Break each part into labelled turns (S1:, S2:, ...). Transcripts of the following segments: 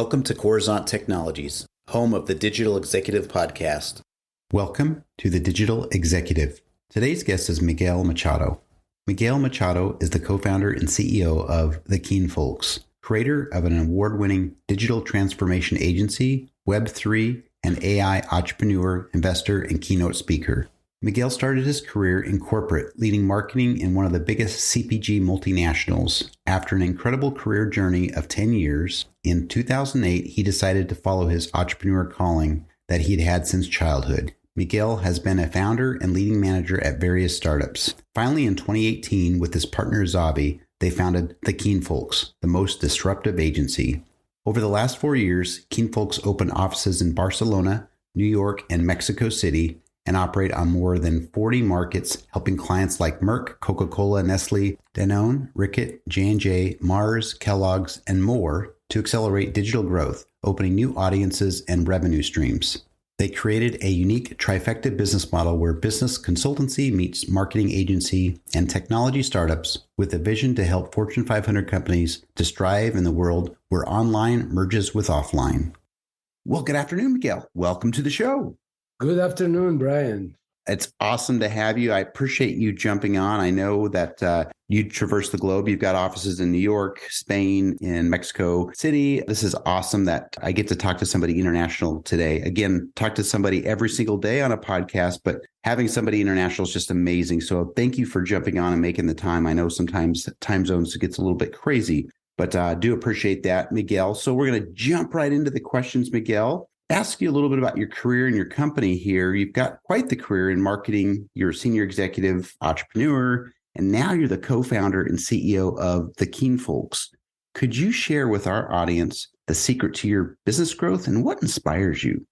S1: Welcome to Coruzant Technologies, home of the Digital Executive Podcast.
S2: Welcome to the Digital Executive. Today's guest is Miguel Machado. Miguel Machado is the co-founder and CEO of the Keenfolks, creator of an award-winning digital transformation agency, Web3, and AI entrepreneur, investor, and keynote speaker. Miguel started his career in corporate, leading marketing in one of the biggest CPG multinationals. After an incredible career journey of 10 years, in 2008, he decided to follow his entrepreneur calling that he'd had since childhood. Miguel has been a founder and leading manager at various startups. Finally, in 2018, with his partner Zavi, they founded the Keenfolks, the most disruptive agency. Over the last 4 years, Keenfolks opened offices in Barcelona, New York, and Mexico City, and operate on more than 40 markets, helping clients like Merck, Coca-Cola, Nestle, Danone, Ricket, J&J, Mars, Kellogg's, and more to accelerate digital growth, opening new audiences and revenue streams. They created a unique trifecta business model where business consultancy meets marketing agency and technology startups with a vision to help Fortune 500 companies to strive in the world where online merges with offline. Well, good afternoon, Miguel. Welcome to the show.
S3: Good afternoon, Brian.
S2: It's awesome to have you. I appreciate you jumping on. I know that you traverse the globe. You've got offices in New York, Spain, in Mexico City. This is awesome that I get to talk to somebody international today. Again, talk to somebody every single day on a podcast, but having somebody international is just amazing. So thank you for jumping on and making the time. I know sometimes time zones gets a little bit crazy, but I do appreciate that, Miguel. So we're going to jump right into the questions, Miguel. Ask you a little bit about your career and your company here. You've got quite the career in marketing. You're a senior executive entrepreneur, and now you're the co-founder and CEO of the Keenfolks. Could you share with our audience the secret to your business growth and what inspires you?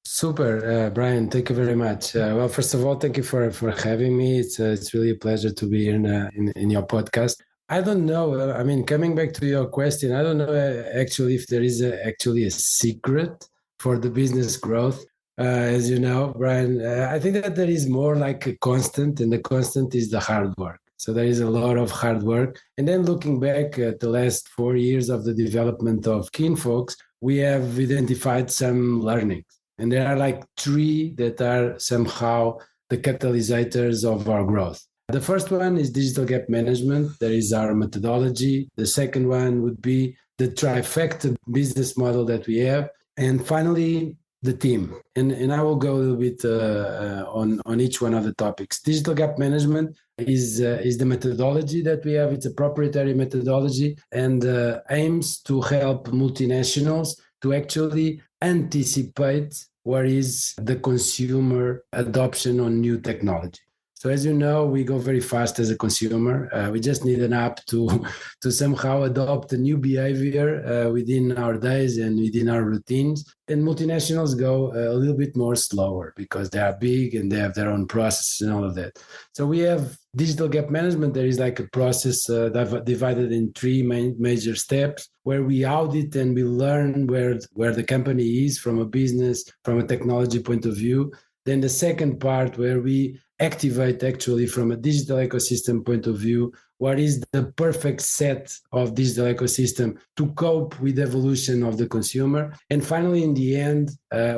S3: Super, Brian. Thank you very much. Well, first of all, thank you for having me. It's really a pleasure to be here in your podcast. I don't know. Coming back to your question, I don't know actually if there is actually a secret for the business growth. As you know, Brian, I think that there is more like a constant, and the constant is the hard work. So there is a lot of hard work. And then looking back at the last 4 years of the development of Keenfolks, we have identified some learnings. And there are like 3 that are somehow the catalyzers of our growth. The first one is digital gap management. That is our methodology. The second one would be the trifecta business model that we have. And finally, the team. And I will go a little bit on each one of the topics. Digital gap management is the methodology that we have. It's a proprietary methodology and aims to help multinationals to actually anticipate what is the consumer adoption on new technology. So as you know, we go very fast as a consumer. We just need an app to somehow adopt a new behavior within our days and within our routines. And multinationals go a little bit more slower because they are big and they have their own processes and all of that. So we have digital gap management. There is like a process divided in 3 major steps where we audit and we learn where the company is from a business, from a technology point of view. Then the second part where we activate actually from a digital ecosystem point of view, what is the perfect set of digital ecosystem to cope with the evolution of the consumer. And finally, in the end,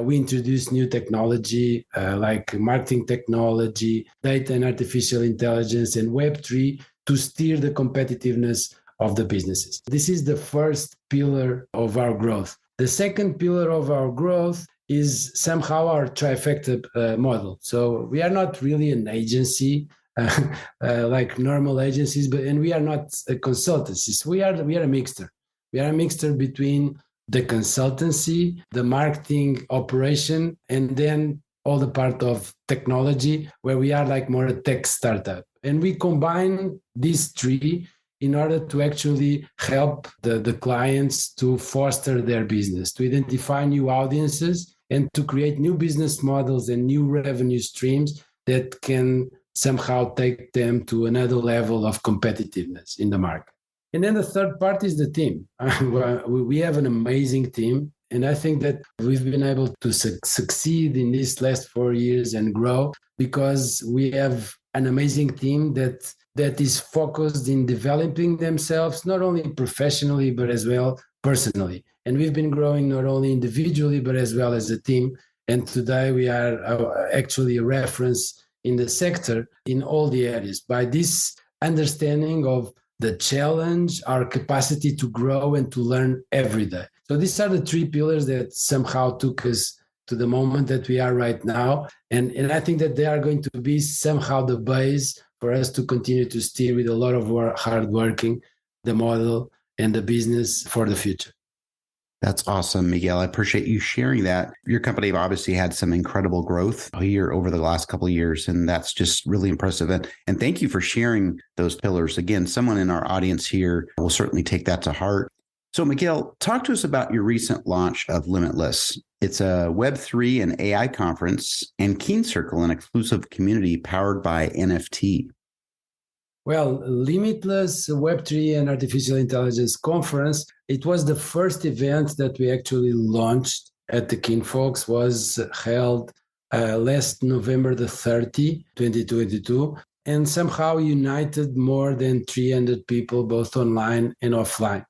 S3: we introduce new technology like marketing technology, data and artificial intelligence, and Web3 to steer the competitiveness of the businesses. This is the first pillar of our growth. The second pillar of our growth is somehow our trifecta model. So we are not really an agency like normal agencies, and we are not a consultancy. We are a mixture. We are a mixture between the consultancy, the marketing operation, and then all the part of technology, where we are like more a tech startup. And we combine these 3 in order to actually help the clients to foster their business, to identify new audiences, and to create new business models and new revenue streams that can somehow take them to another level of competitiveness in the market. And then the third part is the team. We have an amazing team. And I think that we've been able to succeed in these last 4 years and grow because we have an amazing team that is focused in developing themselves, not only professionally, but as well personally. And we've been growing not only individually, but as well as a team. And today we are actually a reference in the sector in all the areas. By this understanding of the challenge, our capacity to grow and to learn every day. So these are the three pillars that somehow took us to the moment that we are right now. And I think that they are going to be somehow the base for us to continue to steer with a lot of hard working, the model and the business for the future.
S2: That's awesome, Miguel. I appreciate you sharing that. Your company obviously had some incredible growth here over the last couple of years, and that's just really impressive. And thank you for sharing those pillars. Again, someone in our audience here will certainly take that to heart. So, Miguel, talk to us about your recent launch of Limitless. It's a Web3 and AI conference and KeenCircle, an exclusive community powered by NFT.
S3: Well, Limitless Web3 and Artificial Intelligence Conference, it was the first event that we actually launched at the Keenfolks, was held last November the 30, 2022, and somehow united more than 300 people, both online and offline,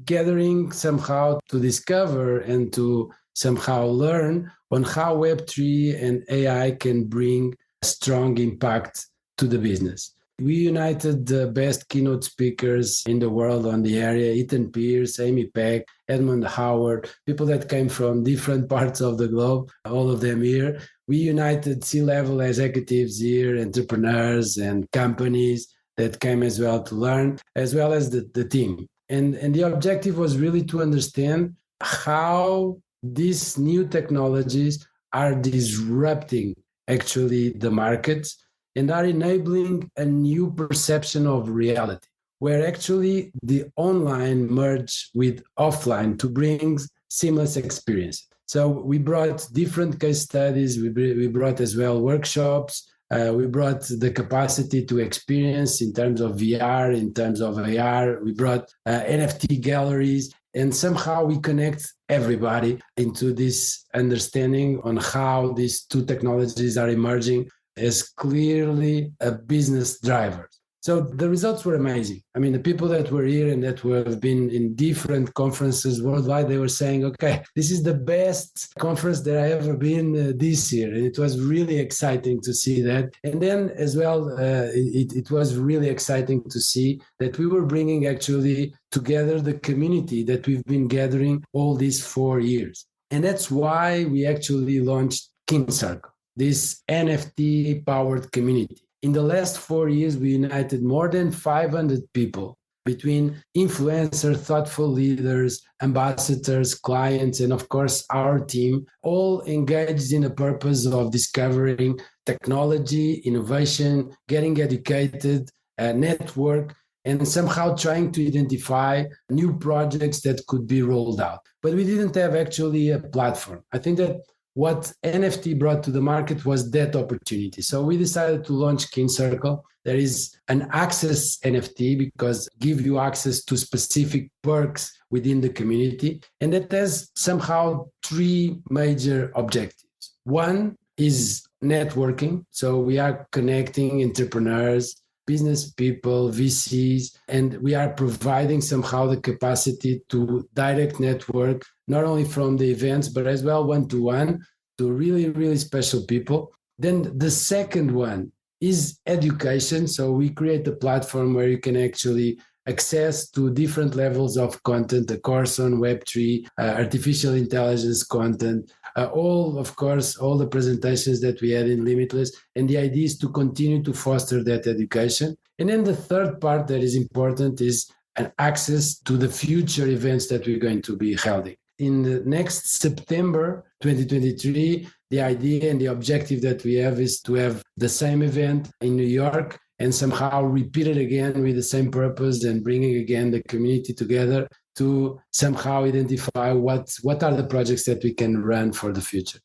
S3: gathering somehow to discover and to somehow learn on how Web3 and AI can bring a strong impact to the business. We united the best keynote speakers in the world on the area: Ethan Pierce, Amy Peck, Edmund Howard, people that came from different parts of the globe, all of them here. We united C-level executives here, entrepreneurs and companies that came as well to learn, as well as the team. And the objective was really to understand how these new technologies are disrupting actually the markets and are enabling a new perception of reality, where actually the online merge with offline to bring seamless experience. So we brought different case studies, we brought as well workshops, we brought the capacity to experience in terms of VR, in terms of AR, we brought NFT galleries, and somehow we connect everybody into this understanding on how these two technologies are emerging as clearly a business driver. So the results were amazing. I mean, the people that were here and that have been in different conferences worldwide, they were saying, okay, this is the best conference that I ever been this year. And it was really exciting to see that. And then as well, it was really exciting to see that we were bringing actually together the community that we've been gathering all these 4 years. And that's why we actually launched KeenCircle, this NFT-powered community. In the last 4 years, we united more than 500 people between influencers, thoughtful leaders, ambassadors, clients, and of course, our team, all engaged in the purpose of discovering technology, innovation, getting educated, network, and somehow trying to identify new projects that could be rolled out. But we didn't have actually a platform. I think that what NFT brought to the market was that opportunity. So we decided to launch KeenCircle. There is an access NFT because give you access to specific perks within the community. And that has somehow three major objectives. One is networking. So we are connecting entrepreneurs, business people, VCs, and we are providing somehow the capacity to direct network, not only from the events, but as well one-to-one to really, really special people. Then the second one is education. So we create a platform where you can actually access to different levels of content, a course on Web3, artificial intelligence content, all the presentations that we had in Limitless. And the idea is to continue to foster that education. And then the third part that is important is an access to the future events that we're going to be holding. In the next September 2023, the idea and the objective that we have is to have the same event in New York and somehow repeat it again with the same purpose and bringing again the community together to somehow identify what are the projects that we can run for the future.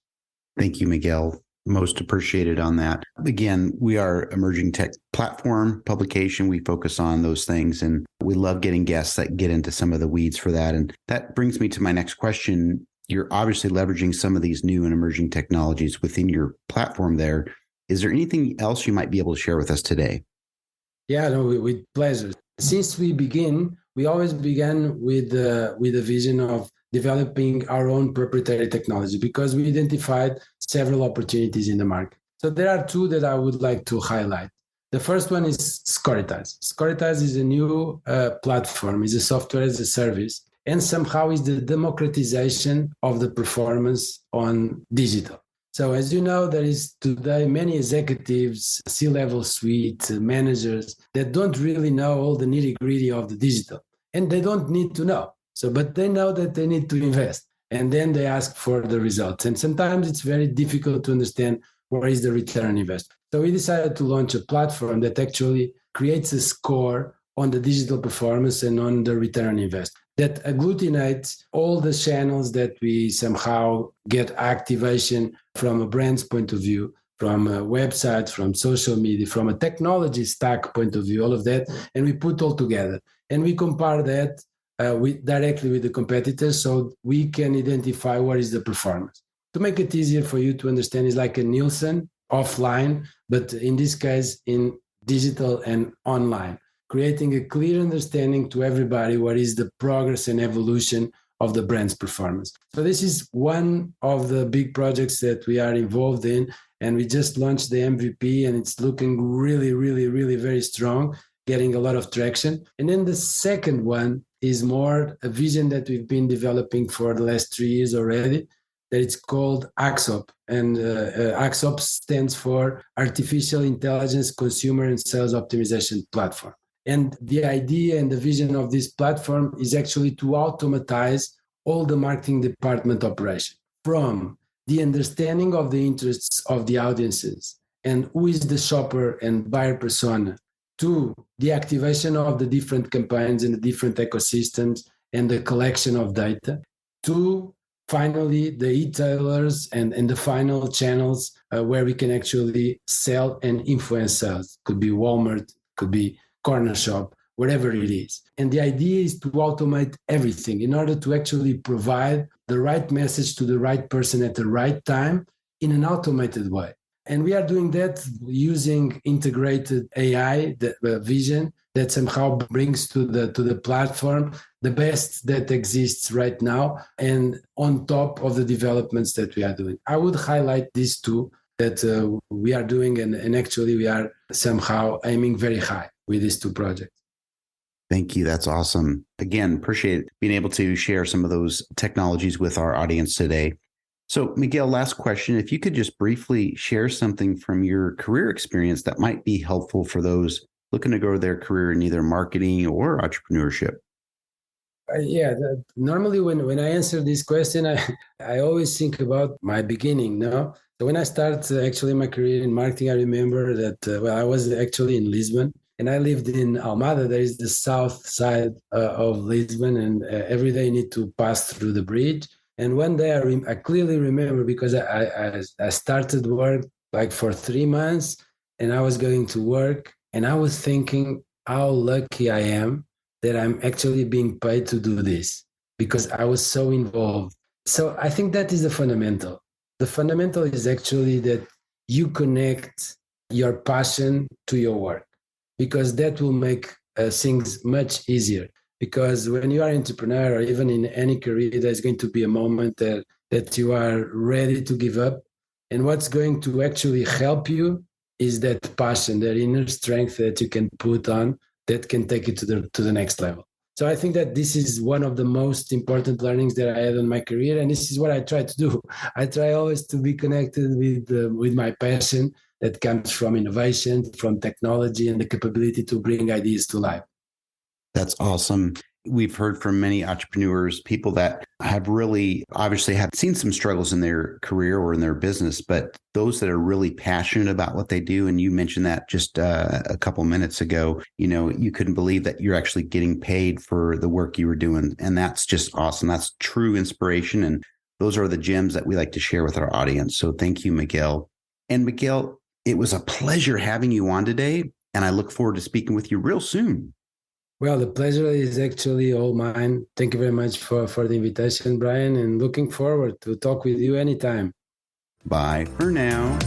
S2: Thank you, Miguel. Most appreciated on that. Again, we are emerging tech platform publication. We focus on those things, and we love getting guests that get into some of the weeds for that. And that brings me to my next question. You're obviously leveraging some of these new and emerging technologies within your platform there. Is there anything else you might be able to share with us today?
S3: Yeah, no, with pleasure. Since we begin, we always began with a vision of developing our own proprietary technology because we identified several opportunities in the market. So there are two that I would like to highlight. The first one is Scoritize. Scoritize is a new platform, is a software as a service, and somehow is the democratization of the performance on digital. So as you know, there is today many executives, C-level suite, managers that don't really know all the nitty-gritty of the digital, and they don't need to know. So, but they know that they need to invest, and then they ask for the results. And sometimes it's very difficult to understand where is the return on investment. So we decided to launch a platform that actually creates a score on the digital performance and on the return on investment that agglutinates all the channels that we somehow get activation from a brand's point of view, from a website, from social media, from a technology stack point of view, all of that, and we put all together. And we compare that directly with the competitors so we can identify what is the performance. To make it easier for you to understand, it's like a Nielsen offline, but in this case, in digital and online, creating a clear understanding to everybody what is the progress and evolution of the brand's performance. So this is one of the big projects that we are involved in, and we just launched the MVP, and it's looking really, really, really very strong, getting a lot of traction. And then the second one is more a vision that we've been developing for the last 3 years already, that it's called AXOP. And AXOP stands for Artificial Intelligence Consumer and Sales Optimization Platform. And the idea and the vision of this platform is actually to automatize all the marketing department operation, from the understanding of the interests of the audiences and who is the shopper and buyer persona, to the activation of the different campaigns and the different ecosystems and the collection of data, to finally the e-tailers and the final channels where we can actually sell and influence sales. Could be Walmart, could be corner shop, whatever it is. And the idea is to automate everything in order to actually provide the right message to the right person at the right time in an automated way. And we are doing that using integrated AI vision that somehow brings to the platform the best that exists right now, and on top of the developments that we are doing. I would highlight these two that we are doing, and actually we are somehow aiming very high with these two projects.
S2: Thank you. That's awesome. Again, appreciate being able to share some of those technologies with our audience today. So, Miguel, last question. If you could just briefly share something from your career experience that might be helpful for those looking to grow their career in either marketing or entrepreneurship.
S3: Normally when I answer this question, I always think about my beginning. No, so when I started actually my career in marketing, I remember that I was actually in Lisbon, and I lived in Almada. There is the south side of Lisbon, and every day you need to pass through the bridge. And one day I clearly remember, because I started work like for 3 months, and I was going to work, and I was thinking how lucky I am that I'm actually being paid to do this, because I was so involved. So I think that is the fundamental. The fundamental is actually that you connect your passion to your work, because that will make things much easier. Because when you are an entrepreneur, or even in any career, there's going to be a moment that you are ready to give up. And what's going to actually help you is that passion, that inner strength that you can put on, that can take you to the next level. So I think that this is one of the most important learnings that I had in my career, and this is what I try to do. I try always to be connected with my passion that comes from innovation, from technology, and the capability to bring ideas to life.
S2: That's awesome. We've heard from many entrepreneurs, people that have really obviously have seen some struggles in their career or in their business, but those that are really passionate about what they do. And you mentioned that just a couple minutes ago, you couldn't believe that you're actually getting paid for the work you were doing. And that's just awesome. That's true inspiration. And those are the gems that we like to share with our audience. So thank you, Miguel. And Miguel, it was a pleasure having you on today. And I look forward to speaking with you real soon.
S3: Well, the pleasure is actually all mine. Thank you very much for the invitation, Brian, and looking forward to talk with you anytime.
S2: Bye for now.